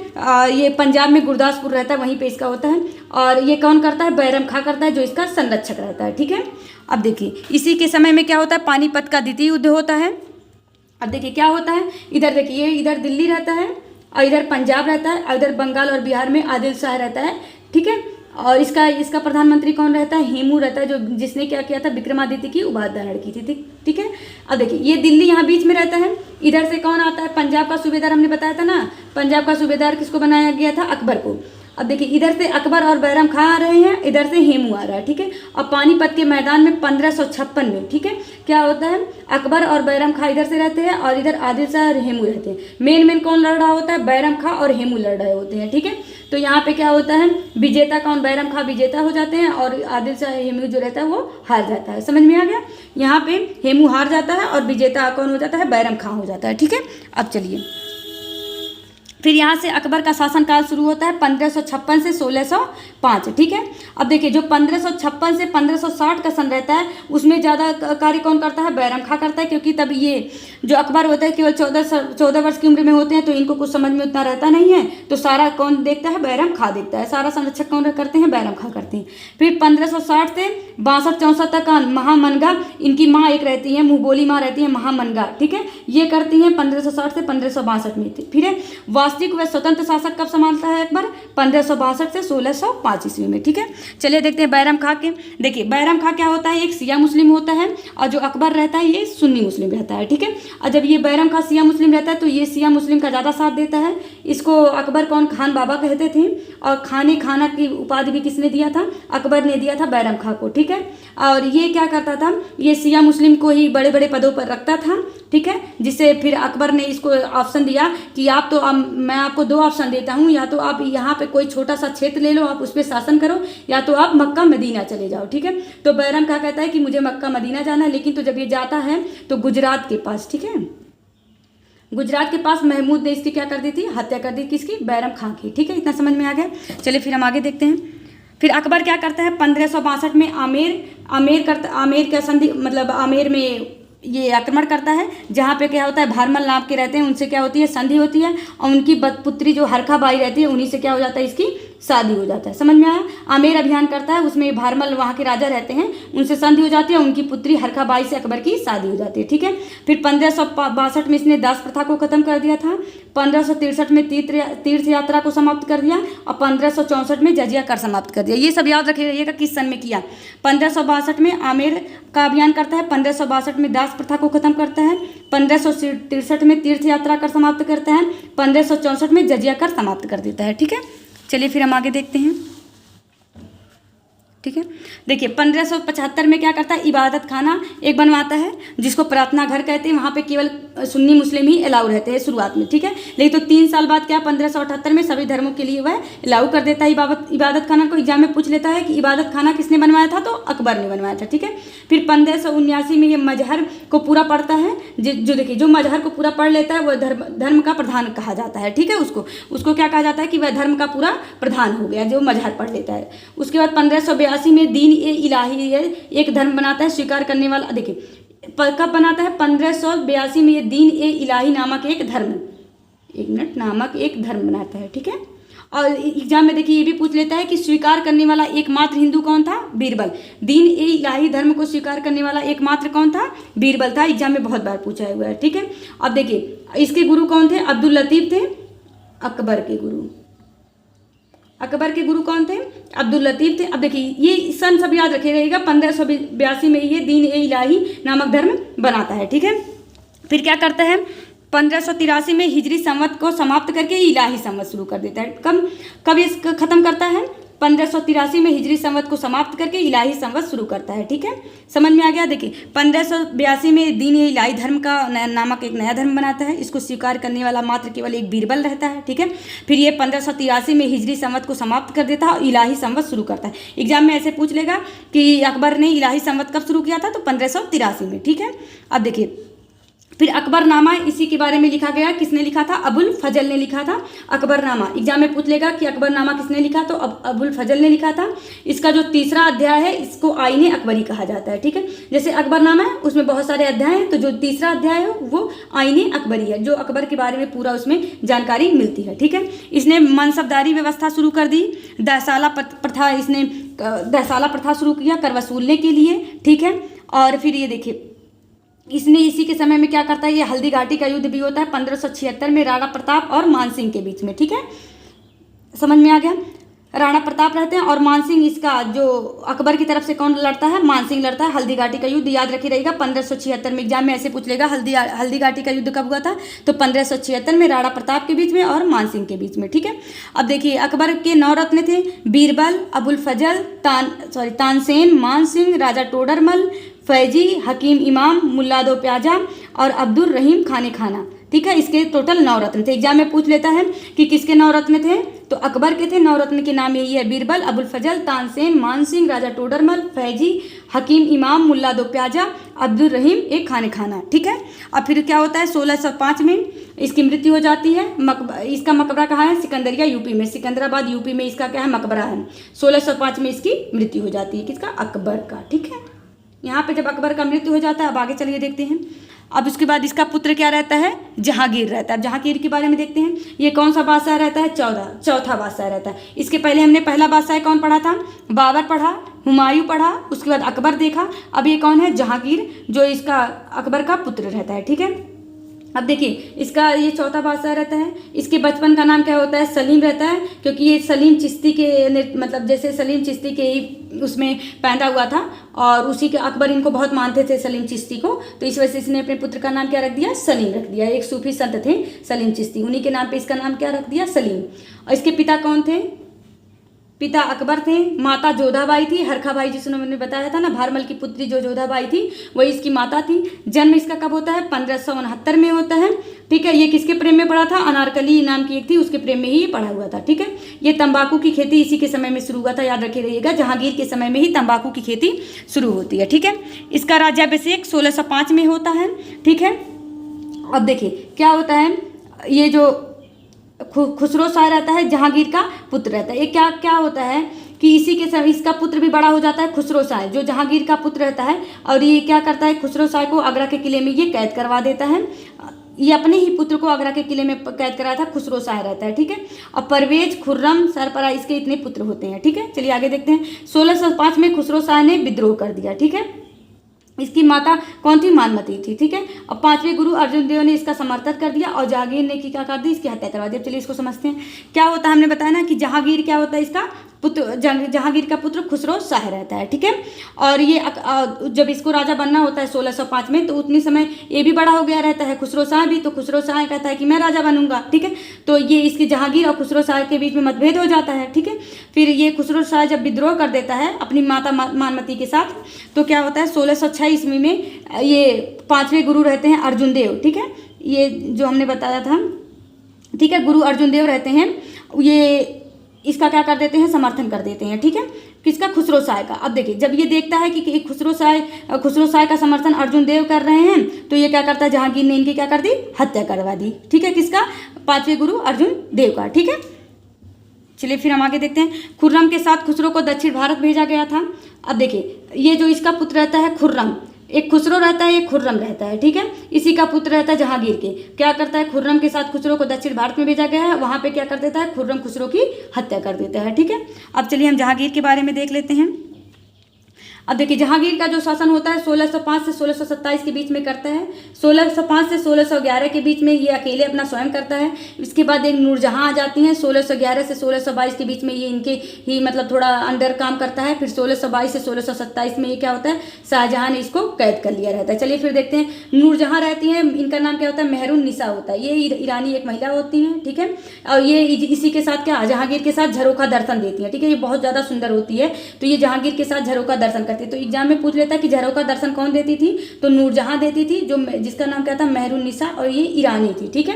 ये पंजाब में गुरदासपुर रहता है, वहीं पे इसका होता है। और ये कौन करता है, बैरम खां करता है, जो इसका संरक्षक रहता है। ठीक है, अब देखिए इसी के समय में क्या होता है, पानीपत का द्वितीय युद्ध होता है। अब देखिए क्या होता है, इधर देखिए इधर दिल्ली रहता है और इधर पंजाब रहता है और इधर बंगाल और बिहार में आदिल शाह रहता है। ठीक है, और इसका प्रधानमंत्री कौन रहता है, हेमू रहता है, जो जिसने क्या किया था, विक्रमादित्य की उपाधारण की थी। ठीक है, अब देखिए ये दिल्ली यहाँ बीच में रहता है। इधर से कौन आता है, पंजाब का सूबेदार, हमने बताया था ना, पंजाब का सूबेदार किसको बनाया गया था, अकबर को। अब देखिए इधर से अकबर और बैरम खां आ रहे हैं, इधर से हेमू आ रहा है। ठीक है, और पानीपत के मैदान में 1556 में, ठीक है, क्या होता है, अकबर और बैरम खां इधर से रहते हैं और इधर आदिल शाह और हेमू रहते हैं। मेन कौन लड़ रहा होता है, बैरम खां और हेमू लड़ रहे होते हैं। ठीक है, तो यहाँ पे क्या होता है, विजेता कौन, बैरम खां विजेता हो जाते हैं और आदिल शाह हेमू जो रहता है वो हार जाता है। समझ में आ गया, यहाँ पे हेमू हार जाता है और विजेता कौन हो जाता है, बैरम खां हो जाता है। ठीक है, अब चलिए फिर यहाँ से अकबर का शासनकाल शुरू होता है 1556 से 1605। ठीक है, अब देखिए जो 1556 से 1560 का सन रहता है उसमें ज़्यादा कार्य कौन करता है, बैरम खां करता है, क्योंकि तब ये जो अकबर होता है केवल 14 वर्ष की उम्र में होते हैं तो इनको कुछ समझ में उतना रहता नहीं है, तो सारा कौन देखता है, बैरम खां देखता है, सारा संरक्षक कौन करते हैं, बैरम खां करते हैं। फिर 1560 से 62-64 तक का महामनगा, इनकी माँ एक रहती है, मुँह बोली माँ रहती है महामनगा। ठीक है, ये करती हैं 1560 से 1562 में। फिर है वास्तविक व स्वतंत्र शासक कब संभालता है अकबर, 1562 से 1605 ईस्वी में। ठीक है, चलिए देखते हैं बैरम खां के। देखिए बैरम खां क्या होता है, एक शिया मुस्लिम होता है और जो अकबर रहता है ये सुन्नी मुस्लिम रहता है। ठीक है, और जब ये बैरम खां शिया मुस्लिम रहता है तो ये शिया मुस्लिम का ज़्यादा साथ देता है, इसको अकबर कौन खान बाबा कहते थे, और खाना की उपाधि भी किसने दिया था, अकबर ने दिया था बैरम खां को, ठीक है। और ये क्या करता था, ये शिया मुस्लिम को ही बड़े बड़े पदों पर रखता था, ठीक है। जिससे फिर अकबर ने इसको ऑप्शन दिया कि आप तो मैं आपको दो ऑप्शन देता हूँ, या तो आप यहाँ पे कोई छोटा सा क्षेत्र ले लो, आप उस पर शासन करो, या तो आप मक्का मदीना चले जाओ, ठीक है। तो बैरम खां कहता है कि मुझे मक्का मदीना जाना है, लेकिन तो जब ये जाता है तो गुजरात के पास, ठीक है, गुजरात के पास महमूद ने इसकी क्या कर दी थी, हत्या कर दी, किसकी, बैरम खां की, ठीक है। इतना समझ में आ गया। चलिए फिर हम आगे देखते हैं। फिर अकबर क्या करता है, 1562 में आमेर का संधि, मतलब आमेर में ये आक्रमण करता है, जहाँ पे क्या होता है, भारमल नाम के रहते हैं, उनसे क्या होती है, संधि होती है, और उनकी पुत्री जो हरखा बाई रहती है, उन्हीं से क्या हो जाता है, इसकी शादी हो जाता है। समझ में आया। आमेर अभियान करता है, उसमें भारमल वहाँ के राजा रहते हैं, उनसे संधि हो जाती है, उनकी पुत्री हरखा बाई से अकबर की शादी हो जाती है, ठीक है। फिर 1562 में इसने दास प्रथा को खत्म कर दिया था, 1563 में तीर्थ यात्रा को समाप्त कर दिया, और 1564 में जजिया कर समाप्त कर दिया। ये सब याद रखिएगा किस सन में किया। 1562 में आमेर का अभियान करता है, 1562 में दास प्रथा को खत्म करता है, 1563 में तीर्थ यात्रा कर समाप्त करता है, 1564 में जजिया कर समाप्त कर देता है, ठीक है। चलिए फिर हम आगे देखते हैं, ठीक है। देखिए 1575 में क्या करता है, इबादत खाना एक बनवाता है, जिसको प्रार्थना घर कहते हैं। वहाँ पे केवल सुन्नी मुस्लिम ही अलाउ रहते हैं शुरुआत में, ठीक है। लेकिन तो 3 साल बाद क्या, 1578 में सभी धर्मों के लिए वह अलाउ कर देता है इबादत खाना को। एग्जाम में पूछ लेता है कि इबादत खाना किसने बनवाया था, तो अकबर ने बनवाया था, ठीक है। फिर 1579 में ये मजहर को पूरा पढ़ता है, जो देखिए जो मजहर को पूरा पढ़ लेता है वह धर्म का प्रधान कहा जाता है, ठीक है। उसको क्या कहा जाता है कि वह धर्म का पूरा प्रधान हो गया, जो मजहर पढ़ लेता है। उसके बाद 1582 में दीन ए इलाही है एक धर्म बनाता है स्वीकार करने वाला। देखिए कब बनाता है, 1582 में ये दीन ए इलाही नामक एक धर्म, नामक एक धर्म बनाता है, ठीक है। और एग्जाम में देखिए ये भी पूछ लेता है कि स्वीकार करने वाला एकमात्र हिंदू कौन था, बीरबल। दीन ए इलाही धर्म को स्वीकार करने वाला एकमात्र कौन था, बीरबल था। एग्जाम में बहुत बार पूछा हुआ है, ठीक है। अब देखिए इसके गुरु कौन थे, अब्दुल लतीफ थे, अकबर के गुरु। अकबर के गुरु कौन थे, अब्दुल लतीफ थे। अब देखिए ये सन सब याद रखे रहेगा। 1582 में ये दीन ए इलाही नामक धर्म बनाता है, ठीक है। फिर क्या करता है, 1583 में हिजरी संवत को समाप्त करके इलाही संवत शुरू कर देता है। कब इसको खत्म करता है, 1583 में हिजरी संवत को समाप्त करके इलाही संवत शुरू करता है, ठीक है। समझ में आ गया। देखिए 1582 में दीन ए इलाही धर्म का नामक एक नया धर्म बनाता है। इसको स्वीकार करने वाला मात्र केवल एक बीरबल रहता है, ठीक है। फिर ये 1583 में हिजरी संवत को समाप्त कर देता है और इलाही संवत शुरू करता है। एग्जाम में ऐसे पूछ लेगा कि अकबर ने इलाही संवत कब शुरू किया था, तो 1583 में, ठीक है। अब देखिए फिर अकबरनामा, इसी के बारे में लिखा गया। किसने लिखा था, अबुल फजल ने लिखा था अकबरनामा। एग्जाम में पूछ लेगा कि अकबरनामा किसने लिखा, तो अबुल फजल ने लिखा था। इसका जो तीसरा अध्याय है इसको आईने अकबरी कहा जाता है, ठीक है। जैसे अकबरनामा है उसमें बहुत सारे अध्याय हैं, तो जो तीसरा अध्याय है वो आईने अकबरी है, जो अकबर के बारे में पूरा उसमें जानकारी मिलती है, ठीक है। इसने मनसबदारी व्यवस्था शुरू कर दी, दहसाला प्रथा शुरू किया कर वसूलने के लिए, ठीक है। और फिर ये देखिए इसने इसी के समय में क्या करता है, ये हल्दी घाटी का युद्ध भी होता है 1576 में राणा प्रताप और मानसिंह के बीच में, ठीक है। समझ में आ गया। राणा प्रताप रहते हैं और मानसिंह, इसका जो अकबर की तरफ से कौन लड़ता है, मानसिंह लड़ता है। हल्दी घाटी का युद्ध याद रखी रहेगा 1576 में। एग्जाम में ऐसे पूछ लेगा हल्दी घाटी का युद्ध कब हुआ था, तो 1576 में राणा प्रताप के बीच में और मानसिंह के बीच में, ठीक है। अब देखिए अकबर के 9 रत्न थे, बीरबल, अबुल फजल, तानसेन, मानसिंह, राजा टोडरमल, फैजी, हकीम इमाम, मुल्ला दो प्याजा और अब्दुल रहीम खाने खाना, ठीक है। इसके टोटल 9 रत्न थे। एग्जाम में पूछ लेता है कि किसके 9 रत्न थे, तो अकबर के थे। 9 रत्न के नाम यही है, बीरबल, अबुल फजल, तानसेन, मानसिंह, राजा टोडरमल, फैजी, हकीम इमाम, मुल्ला दो प्याजा, अब्दुल रहीम एक खाने खाना, ठीक है। अब फिर क्या होता है, 1605 में इसकी मृत्यु हो जाती है। इसका मकबरा कहाँ है, सिकंदरिया यूपी में, सिकंदराबाद यूपी में इसका क्या है, मकबरा है। 1605 में इसकी मृत्यु हो जाती है, किसका, अकबर का, ठीक है। यहाँ पे जब अकबर का मृत्यु हो जाता है, अब आगे चलिए देखते हैं। अब उसके बाद इसका पुत्र क्या रहता है, जहांगीर रहता है। अब जहांगीर के बारे में देखते हैं। ये कौन सा बादशाह रहता है, चौथा बादशाह रहता है। इसके पहले हमने पहला बादशाह कौन पढ़ा था, बाबर पढ़ा, हुमायूं पढ़ा, उसके बाद अकबर देखा। अब ये कौन है, जहांगीर, जो इसका अकबर का पुत्र रहता है, ठीक है। अब देखिए इसका ये चौथा बादशाह रहता है, इसके बचपन का नाम क्या होता है, सलीम रहता है, क्योंकि ये सलीम चिश्ती के मतलब जैसे सलीम चिश्ती के ही उसमें पैदा हुआ था और उसी के अकबर इनको बहुत मानते थे सलीम चिश्ती को, तो इस वजह से इसने अपने पुत्र का नाम क्या रख दिया, सलीम रख दिया। एक सूफी संत थे सलीम चिश्ती, उन्हीं के नाम पे इसका नाम क्या रख दिया, सलीम। और इसके पिता कौन थे, पिता अकबर थे, माता जोधाबाई थी, हरखा भाई जिसने मैंने बताया था ना, भारमल की पुत्री जो जोधाबाई थी वही इसकी माता थी। जन्म इसका कब होता है, 1569 में होता है, ठीक है। ये किसके प्रेम में पड़ा था, अनारकली नाम की एक थी, उसके प्रेम में ही ये पड़ा हुआ था, ठीक है। ये तंबाकू की खेती इसी के समय में शुरू हुआ था, याद रखे रहिएगा, जहांगीर के समय में ही तंबाकू की खेती शुरू होती है, ठीक है। इसका राज्याभिषेक 1605 में होता है, ठीक है। अब देखिए क्या होता है, ये जो खुसरो शाह रहता है जहांगीर का पुत्र रहता है, ये क्या क्या होता है कि इसी के समय इसका पुत्र भी बड़ा हो जाता है, खुसरो शाह जो जहांगीर का पुत्र रहता है, और ये क्या करता है, खुसरो शाह को आगरा के किले में ये कैद करवा देता है। ये अपने ही पुत्र को आगरा के किले में कैद कराया था, खुसरो शाह रहता है, ठीक है। और परवेज, खुर्रम, सरपरा इसके इतने पुत्र होते हैं, ठीक है। चलिए आगे देखते हैं। 1605 में खुसरो शाह ने विद्रोह कर दिया, ठीक है। इसकी माता कौन थी, मानमती थी, ठीक है। और 5वें गुरु अर्जुन देव ने इसका समर्थन कर दिया और जहांगीर ने क्या कर दी, इसकी हत्या करवा दी। चलिए इसको समझते हैं क्या होता है। हमने बताया ना कि जहांगीर क्या होता है, इसका पुत्र, जहांगीर का पुत्र खुसरो शाह रहता है, ठीक है। और ये जब इसको राजा बनना होता है 1605 में, तो उतनी समय ये भी बड़ा हो गया रहता है, खुसरो शाह भी। तो खुसरो शाह कहता है कि मैं राजा बनूंगा, ठीक है। तो ये इसकी जहांगीर और खुसरो शाह के बीच में मतभेद हो जाता है, ठीक है। फिर ये खुसरो शाह जब विद्रोह कर देता है अपनी माता मानमती के साथ, तो क्या होता है 1606 ईस्वी में ये 5वें गुरु रहते हैं अर्जुन देव, ठीक है। ये जो हमने बताया था, ठीक है, गुरु अर्जुन देव रहते हैं, ये इसका क्या कर देते हैं, समर्थन कर देते हैं, ठीक है, किसका, खुसरो शाह का। अब देखिए जब ये देखता है कि खुसरो शाह का समर्थन अर्जुन देव कर रहे हैं, तो ये क्या करता है, जहांगीर ने इनकी क्या कर दी, हत्या करवा दी, ठीक है, किसका, 5वें गुरु अर्जुन देव का, ठीक है। चलिए फिर हम आगे देखते हैं। खुर्रम के साथ खुसरो को दक्षिण भारत भेजा गया था। अब देखिए ये जो इसका पुत्र रहता है खुर्रम, एक खुसरो रहता है, एक खुर्रम रहता है, ठीक है। इसी का पुत्र रहता है जहांगीर के, क्या करता है, खुर्रम के साथ खुसरो को दक्षिण भारत में भेजा गया है, वहाँ पे क्या कर देता है, खुर्रम खुसरो की हत्या कर देता है, ठीक है। अब चलिए हम जहांगीर के बारे में देख लेते हैं। अब देखिए जहांगीर का जो शासन होता है 1605 से 1627 के बीच में करता है। 1605 से 1611 के बीच में ये अकेले अपना स्वयं करता है। इसके बाद एक नूरजहां आ जाती हैं, 1611 से 1622 के बीच में ये इनके ही मतलब थोड़ा अंडर काम करता है। फिर 1622 से 1627 में ये क्या होता है, शाहजहां ने इसको कैद कर लिया रहता है। चलिए फिर देखते हैं। नूरजहां रहती हैं, इनका नाम क्या होता है, मेहरुन निसा होता है। ये ईरानी एक महिला होती हैं, ठीक है। और ये इसी के साथ क्या, जहांगीर के साथ झरोखा दर्शन देती हैं, ठीक है। ये बहुत ज़्यादा सुंदर होती है, तो ये जहांगीर के साथ झरोखा दर्शन तो एग्जाम में पूछ लेता है कि झरोखा दर्शन कौन देती थी, तो नूरजहां देती थी, जो जिसका नाम क्या था, मेहरुन निसा, और ये ईरानी थी, ठीक है।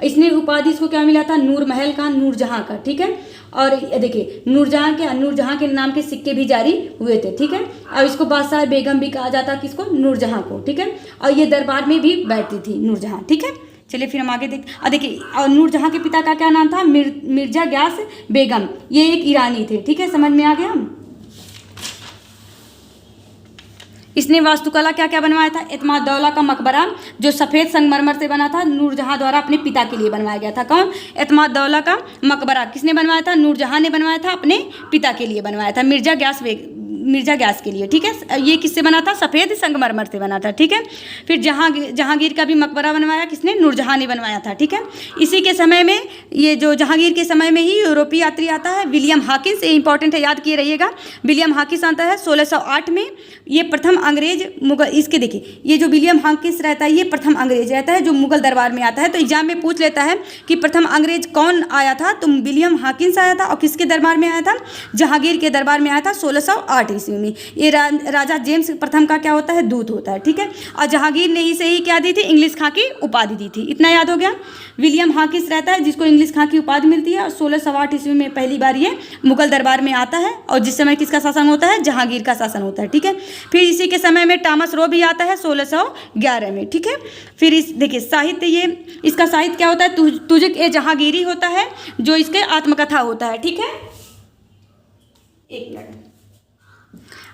इसने उपाधि इसको क्या मिला था, नूर महल का, नूरजहां का, ठीक है। और देखिए नूरजहां के नाम के सिक्के भी जारी हुए थे, ठीक है। और इसको बादशाह बेगम भी कहा जाता किसको, नूरजहां को, ठीक है। और ये दरबार में भी बैठती थी नूरजहां, ठीक है। चलिए फिर हम आगे देखिए। और नूरजहां के पिता का क्या नाम था, मिर्जा ग्यास बेगम, ये एक ईरानी थे, ठीक है। समझ में आ गया। इसने वास्तुकला क्या क्या बनवाया था, एतमाद-दौला का मकबरा जो सफ़ेद संगमरमर से बना था, नूरजहां द्वारा अपने पिता के लिए बनवाया गया था। कौन, एतमाद-दौला का मकबरा किसने बनवाया था, नूरजहां ने बनवाया था, अपने पिता के लिए बनवाया था, मिर्जा ग्यास के लिए, ठीक है। ये किससे बना था, सफ़ेद संगमरमर से बना था, ठीक है। फिर जहांगीर का भी मकबरा बनवाया किसने, नूरजहां ने बनवाया था, ठीक है। इसी के समय में ये जो जहांगीर के समय में ही यूरोपीय यात्री आता है विलियम हॉकिंस, ये इंपॉर्टेंट है, याद किए रहिएगा। विलियम हॉकिंस आता है 1608 में। ये प्रथम अंग्रेज मुगल, इसके देखिए ये जो विलियम हॉकिंस रहता है, ये प्रथम अंग्रेज रहता है जो मुगल दरबार में आता है। तो एग्जाम में पूछ लेता है कि प्रथम अंग्रेज कौन आया था, तो विलियम हॉकिंस आया था। और किसके दरबार में आया था, जहांगीर के दरबार में आया था 1608 ईस्वी में। ये राजा जेम्स प्रथम का क्या होता है, दूत होता है, ठीक है। और जहांगीर ने इसे ही क्या दी थी, इंग्लिश खां की उपाधि दी थी। इतना याद हो गया। विलियम हॉकिंस रहता है जिसको इंग्लिश खां की उपाधि मिलती है, और 1608 ईस्वी में पहली बार ये मुगल दरबार में आता है, और जिस समय किसका शासन होता है, जहांगीर का शासन होता है, ठीक है। फिर इसी के समय में टॉमस रो भी आता है 1611 में, ठीक है। फिर इस देखिए साहित्य, ये इसका साहित्य क्या होता है, तुझक ए जहांगीरी होता है, जो इसके आत्मकथा होता है, ठीक है। एक मिनट।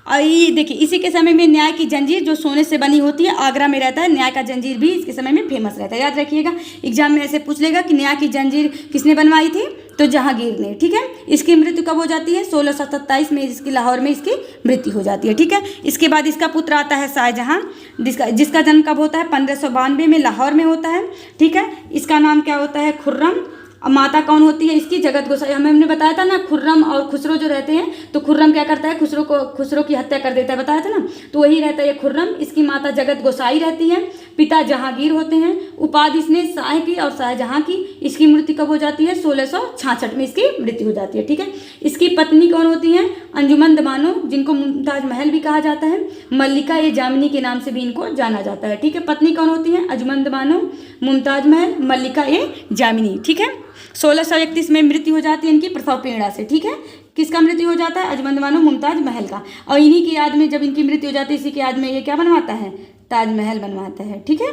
और ये देखिए इसी के समय में न्याय की जंजीर जो सोने से बनी होती है आगरा में रहता है, न्याय का जंजीर भी इसके समय में फेमस रहता है। याद रखिएगा, एग्जाम में ऐसे पूछ लेगा कि न्याय की जंजीर किसने बनवाई थी, तो जहांगीर ने। ठीक है, इसकी मृत्यु कब हो जाती है, 1627 में इसकी लाहौर में इसकी मृत्यु हो जाती है। ठीक है, इसके बाद इसका पुत्र आता है शाहजहां, जिसका जन्म कब होता है, 1592 में लाहौर में होता है। ठीक है, इसका नाम क्या होता है, खुर्रम। अब माता कौन होती है इसकी, जगत गोसाई। हमने बताया था ना, खुर्रम और खुसरो जो रहते हैं, तो खुर्रम क्या करता है, खुसरो की हत्या कर देता है, बताया था ना, तो वही रहता है ये खुर्रम। इसकी माता जगत गोसाई रहती है, पिता जहांगीर होते हैं। उपाधि इसने शाह की और शाहजहां की। इसकी मृत्यु कब हो जाती है, 1666 में इसकी मृत्यु हो जाती है। ठीक है, इसकी पत्नी कौन होती हैं, अंजुमन दबानो, जिनको मुमताज महल भी कहा जाता है, मल्लिका ए जामिनी के नाम से भी इनको जाना जाता है। ठीक है, पत्नी कौन होती है, अंजुमन दबानो, मुमताज महल, मल्लिका ए जामिनी। ठीक है, 1631 में मृत्यु हो जाती है इनकी प्रसव पीड़ा से। ठीक है, किसका मृत्यु हो जाता है, अजमन दबानो मुमताज महल का। और इन्हीं की याद में जब इनकी मृत्यु हो जाती है, इसी की याद में ये क्या बनवाता है, ताजमहल बनवाता है। ठीक है,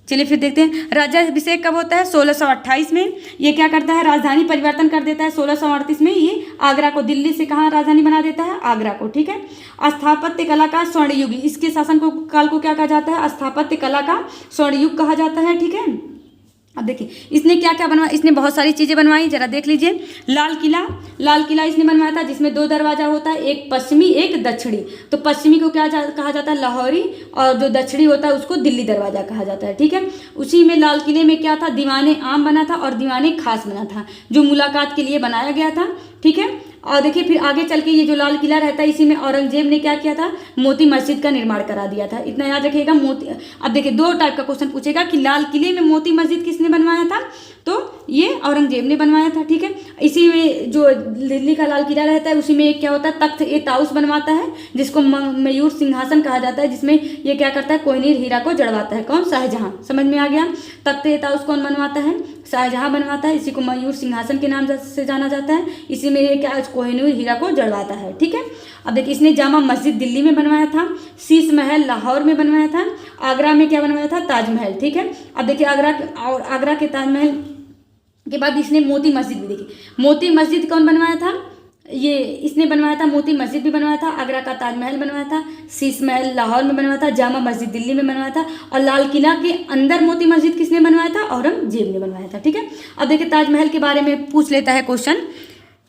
चलिए फिर देखते हैं राज्याभिषेक कब होता है, 1628 में। ये क्या करता है, राजधानी परिवर्तन कर देता है। 1638 में ये आगरा को दिल्ली से कहाँ राजधानी बना देता है, आगरा को। ठीक है, स्थापत्य कला का स्वर्ण युग, इसके शासन को काल को क्या कहा जाता है, स्थापत्य कला का स्वर्ण युग कहा जाता है। ठीक है, अब देखिए इसने क्या क्या बनवाया, इसने बहुत सारी चीज़ें बनवाई, जरा देख लीजिए। लाल किला इसने बनवाया था, जिसमें 2 दरवाजा होता है, एक पश्चिमी एक दक्षिणी। तो पश्चिमी को क्या कहा जाता है, लाहौरी, और जो दक्षिणी होता है उसको दिल्ली दरवाजा कहा जाता है। ठीक है, उसी में लाल किले में क्या था, दीवाने आम बना था और दीवाने खास बना था, जो मुलाकात के लिए बनाया गया था। ठीक है, और देखिए फिर आगे चल के ये जो लाल किला रहता है, इसी में औरंगजेब ने क्या किया था, मोती मस्जिद का निर्माण करा दिया था। इतना याद रखिएगा। मोती, अब देखिए 2 टाइप का क्वेश्चन पूछेगा कि लाल किले में मोती मस्जिद किसने बनवाया था, तो ये औरंगजेब ने बनवाया था। ठीक है, इसी में जो दिल्ली का लाल किला रहता है, उसी में एक क्या होता है, तख्त ए ताउस बनवाता है, जिसको मयूर सिंहासन कहा जाता है, जिसमें ये क्या करता है, कोहिनूर हीरा को जड़वाता है। कौन, शाहजहां। समझ में आ गया, तख्त ए ताउस कौन बनवाता है, शाहजहां बनवाता है। इसी को मयूर सिंहासन के नाम से जाना जाता है। इसी में ये क्या, कोहिनूर हीरा को जड़वाता है। ठीक है, अब देखिए इसने जामा मस्जिद दिल्ली में बनवाया था, शीश महल लाहौर में बनवाया था, आगरा में क्या बनवाया था, ताजमहल। ठीक है, अब देखिए आगरा के ताजमहल के बाद इसने मोती मस्जिद भी, देखिए मोती मस्जिद कौन बनवाया था, ये इसने बनवाया था। मोती मस्जिद भी बनवाया था, आगरा का ताजमहल बनवाया था, शीश महल लाहौर में बनवाया था, जामा मस्जिद दिल्ली में बनवाया था, और लाल किला के अंदर मोती मस्जिद किसने बनवाया था, औरंगजेब ने बनवाया था। ठीक है, अब देखिए ताजमहल के बारे में पूछ लेता है क्वेश्चन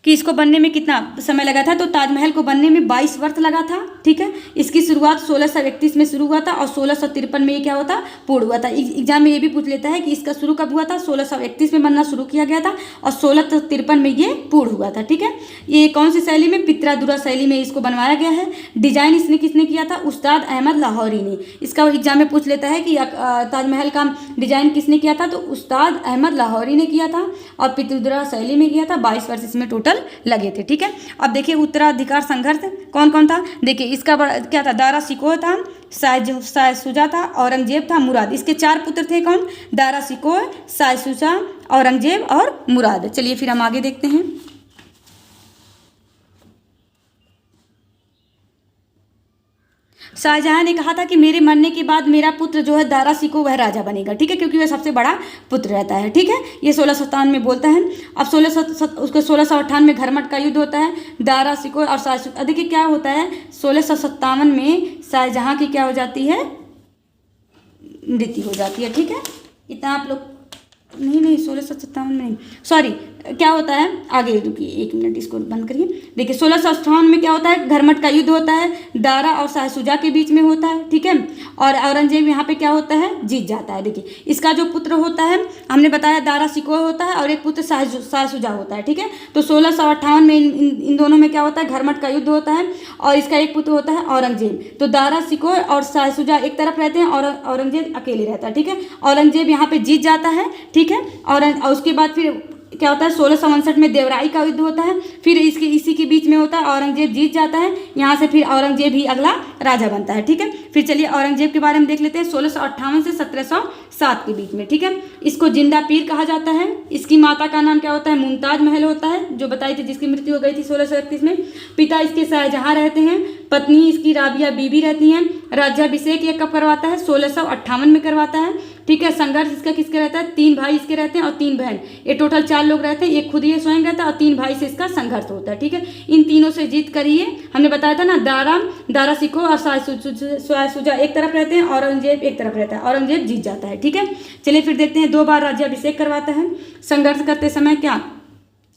कि इसको बनने में कितना समय लगा था, तो ताजमहल को बनने में 22 वर्ष लगा था। ठीक है, इसकी शुरुआत 1631 में शुरू हुआ था और 1653 में ये क्या होता, पूर्ण हुआ था। एग्जाम में ये भी पूछ लेता है कि इसका शुरू कब हुआ था, 1631 में बनना शुरू किया गया था और 1653 में ये पूर्ण हुआ था। ठीक है, ये कौन सी शैली में, पित्रादुरा शैली में इसको बनवाया गया है। डिजाइन इसने किसने किया था, उस्ताद अहमद लाहौरी ने। इसका एग्जाम में पूछ लेता है कि ताजमहल का डिजाइन किसने किया था, तो उस्ताद अहमद लाहौरी ने किया था और पित्रादुरा शैली में किया था। 22 वर्ष इसमें टोटल लगे थे। ठीक है, अब देखिए उत्तराधिकार संघर्ष कौन कौन था, देखिए इसका क्या था, दारा शिकोह था, शाह शुजा था, औरंगजेब था, मुराद। इसके 4 पुत्र थे, कौन, दारा शिकोह, शाह शुजा, औरंगजेब और मुराद। चलिए फिर हम आगे देखते हैं। शाहजहां ने कहा था कि मेरे मरने के बाद मेरा पुत्र जो है दारा शिकोह वह राजा बनेगा। ठीक है, क्योंकि वह सबसे बड़ा पुत्र रहता है। ठीक है, ये 1657 में बोलता है। अब 1658 में घरमट का युद्ध होता है, दारा शिकोह और शाह। देखिए क्या होता है, 1657 में शाहजहां की क्या हो जाती है, मृत्यु हो जाती है। ठीक है, इतना आप लोग नहीं 1657 में नहीं, सॉरी क्या होता है, आगे रुकिए 1 मिनट, इसको बंद करिए। देखिए 1658 में क्या होता है, घरमट का युद्ध होता है, दारा और शाह शुजा के बीच में होता है। ठीक है, और औरंगजेब यहाँ पे क्या होता है, जीत जाता है। देखिए इसका जो पुत्र होता है, हमने बताया दारा शिकोह होता है और एक पुत्र शाह शुजा होता है। ठीक है, तो 1658 में इन दोनों में क्या होता है, घरमट का युद्ध होता है और इसका एक पुत्र होता है औरंगजेब। तो दारा शिकोह और शाह शुजा एक तरफ रहते हैं और औरंगजेब अकेले रहता है। ठीक है, औरंगजेब यहाँ पे जीत जाता है। ठीक है, और उसके बाद फिर क्या होता है, 1659 में देवराई का युद्ध होता है, फिर इसी के बीच में होता है, औरंगजेब जीत जाता है। यहाँ से फिर औरंगजेब ही अगला राजा बनता है। ठीक है, फिर चलिए औरंगजेब के बारे में देख लेते हैं। 1658 से 1707 के बीच में। ठीक है, इसको जिंदा पीर कहा जाता है। इसकी माता का नाम क्या होता है, मुमताज महल होता है, जो बताई थी, जिसकी मृत्यु हो गई थी 1631 में। पिता इसके शाहजहां रहते हैं, पत्नी इसकी राबिया बीबी रहती हैं। राज्याभिषेक ये कब करवाता है, 1658 में करवाता है। ठीक है। संघर्ष इसका किसके रहता है, 3 भाई इसके रहते हैं और 3 बहन, ये टोटल 4 लोग रहते हैं। एक खुद ये स्वयं रहता है और 3 भाई से इसका संघर्ष होता है, ठीक है। इन तीनों से जीत कर ये हमने बताया था ना, दारा सिकोह और शाहशुजा एक तरफ रहते हैं, औरंगजेब एक तरफ रहता है, औरंगजेब जीत जाता है, ठीक है। चलिए फिर देखते हैं 2 बार राज्याभिषेक करवाता है। संघर्ष करते समय क्या,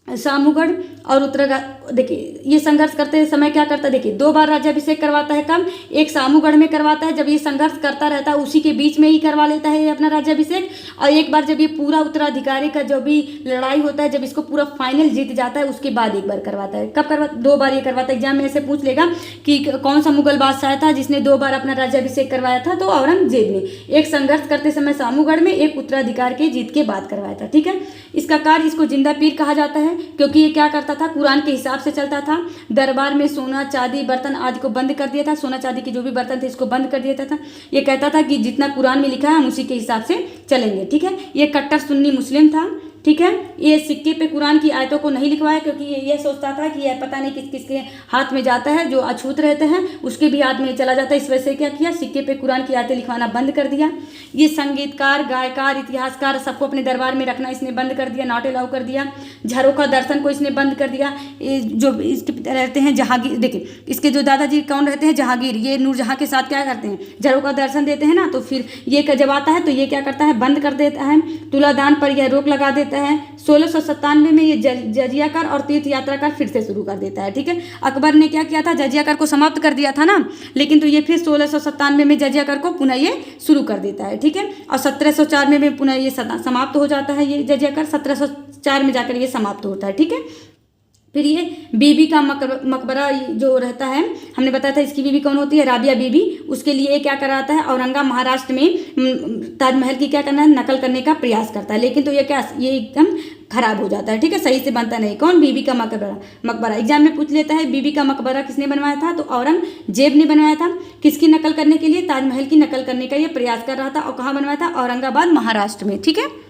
सामूगढ़ और उत्तरागढ़, देखिए ये संघर्ष करते समय क्या करता है, देखिए 2 बार राज्याभिषेक करवाता है। कब, एक सामूगढ़ में करवाता है जब ये संघर्ष करता रहता है, उसी के बीच में ही करवा लेता है ये अपना राज्याभिषेक। और एक बार जब ये पूरा उत्तराधिकारी का जो भी लड़ाई होता है, जब इसको पूरा फाइनल जीत जाता है, उसके बाद एक बार करवाता है। कब करवा, 2 बार ये करवाता है। एग्जाम में ऐसे पूछ लेगा कि कौन सा मुगल बादशाह था जिसने 2 बार अपना राज्याभिषेक करवाया था, तो औरंगजेब ने। एक संघर्ष करते समय सामूगढ़ में, एक उत्तराधिकार के जीत के बाद करवाया था, ठीक है। इसका कार्य, इसको जिंदा पीर कहा जाता है क्योंकि ये क्या करता था, कुरान के हिसाब से चलता था। दरबार में सोना चांदी बर्तन आदि को बंद कर दिया था, सोना चांदी के जो भी बर्तन थे इसको बंद कर दिया था। ये कहता था कि जितना कुरान में लिखा है हम उसी के हिसाब से चलेंगे, ठीक है। ये कट्टर सुन्नी मुस्लिम था, ठीक है। ये सिक्के पे कुरान की आयतों को नहीं लिखवाया क्योंकि ये सोचता था कि यह पता नहीं किस किसके हाथ में जाता है, जो अछूत रहते हैं उसके भी हाथ में चला जाता है। इस वजह से क्या किया, सिक्के पे कुरान की आयतें लिखवाना बंद कर दिया। ये संगीतकार, गायकार, इतिहासकार सबको अपने दरबार में रखना इसने बंद कर दिया, नॉट अलाउ कर दिया। झरोखा दर्शन को इसने बंद कर दिया। जो इसके पिता रहते हैं जहांगीर, देखिए इसके जो दादाजी कौन रहते हैं, जहांगीर, ये नूरजहां के साथ क्या करते हैं, झरोखा दर्शन देते हैं ना, तो फिर ये जब आता है तो ये क्या करता है, बंद कर देता है। तुलादान पर यह रोक लगा देता है। 1697 में ये जजिया कर और तीर्थ यात्रा कर फिर से शुरू कर देता है, ठीक है। अकबर ने क्या किया था, जजिया कर को समाप्त कर दिया था ना, लेकिन तो ये फिर 1697 में जजिया कर को पुनः ये शुरू कर देता है, ठीक है। और 1704 में पुनः ये समाप्त हो जाता है, ये जजिया कर 1704 में जाकर ये समाप्त होता है, ठीक है। फिर ये बीबी का मकबरा जो रहता है, हमने बताया था इसकी बीबी कौन होती है, राबिया बीबी। उसके लिए क्या कराता है, औरंगा महाराष्ट्र में ताजमहल की क्या करना है, नकल करने का प्रयास करता है, लेकिन तो ये क्या, ये एकदम खराब हो जाता है, ठीक है, सही से बनता नहीं। कौन, बीबी का मकबरा। एग्जाम में पूछ लेता है बीबी का मकबरा किसने बनवाया था, तो औरंगजेब ने बनवाया था। किसकी नकल करने के लिए, ताजमहल की नकल करने का ये प्रयास कर रहा था, और कहाँ बनवाया था, औरंगाबाद महाराष्ट्र में, ठीक है।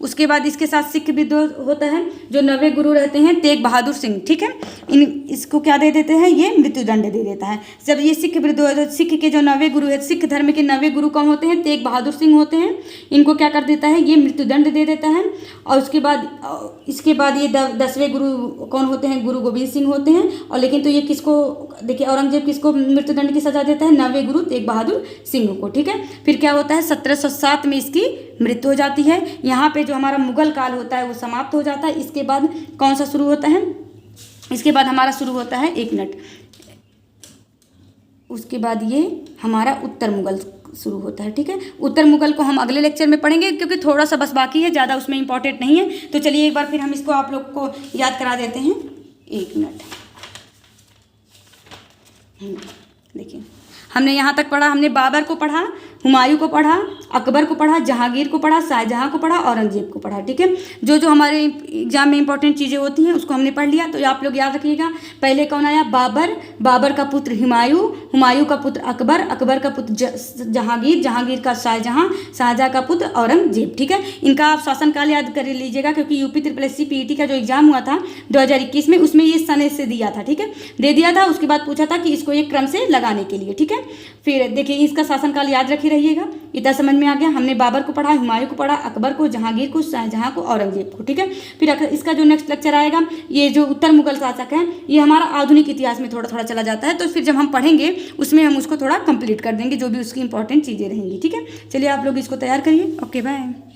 उसके बाद इसके साथ सिख विद्रोह होता है। जो 9वें गुरु रहते हैं तेग बहादुर सिंह, ठीक है, इसको क्या दे देते हैं, ये मृत्युदंड दे देता है। जब ये सिख विद्रोह, सिख के जो 9वें गुरु है, सिख धर्म के 9वें गुरु कौन होते हैं, तेग बहादुर सिंह होते हैं। इनको क्या कर देता है, ये मृत्युदंड दे देता है। और इसके बाद ये 10वें गुरु कौन होते हैं, गुरु गोविंद सिंह होते हैं। और लेकिन तो ये किसको, देखिए औरंगजेब किसको मृत्युदंड की सजा देता है, 9वें गुरु तेग बहादुर सिंह को, ठीक है। फिर क्या होता है, 1707 में इसकी मृत्यु हो जाती है। यहाँ पे जो हमारा मुगल काल होता है वो समाप्त हो जाता है। इसके बाद कौन सा शुरू होता है, इसके बाद हमारा शुरू होता है, एक मिनट, उसके बाद ये हमारा उत्तर मुगल शुरू होता है, ठीक है। उत्तर मुगल को हम अगले लेक्चर में पढ़ेंगे क्योंकि थोड़ा सा बस बाकी है, ज़्यादा उसमें इंपॉर्टेंट नहीं है। तो चलिए एक बार फिर हम इसको आप लोग को याद करा देते हैं, एक मिनट। देखिए हमने यहाँ तक पढ़ा, हमने बाबर को पढ़ा, हुमायूं को पढ़ा, अकबर को पढ़ा, जहांगीर को पढ़ा, शाहजहां को पढ़ा, औरंगजेब को पढ़ा, ठीक है। जो जो हमारे एग्जाम में इंपॉर्टेंट चीज़ें होती हैं उसको हमने पढ़ लिया। तो आप लोग याद रखिएगा, पहले कौन आया, बाबर, बाबर का पुत्र हुमायूं, हुमायूं का पुत्र अकबर, अकबर का पुत्र जहांगीर, जहांगीर का शाहजहां, शाहजहां का पुत्र औरंगजेब, ठीक है। इनका आप शासनकाल याद कर लीजिएगा क्योंकि यूपी SSC PET का जो एग्जाम हुआ था 2021 में, उसमें ये सन से दिया था, ठीक है, दे दिया था। उसके बाद पूछा था कि इसको एक क्रम से लगाने के लिए, ठीक है। फिर देखिए इसका शासनकाल याद रखे रहिएगा। इतना समझ में आ गया, हमने बाबर को पढ़ा, हुमायूं को पढ़ा, अकबर को, जहांगीर को, शाहजहां को, औरंगजेब को, ठीक है। फिर इसका जो नेक्स्ट लेक्चर आएगा, ये जो उत्तर मुगल शासक हैं, ये हमारा आधुनिक इतिहास में थोड़ा थोड़ा चला जाता है। तो फिर जब हम पढ़ेंगे उसमें हम उसको थोड़ा कंप्लीट कर देंगे, जो भी उसकी इंपॉर्टेंट चीज़ें रहेंगी, ठीक है। चलिए आप लोग इसको तैयार करिए। Okay bye.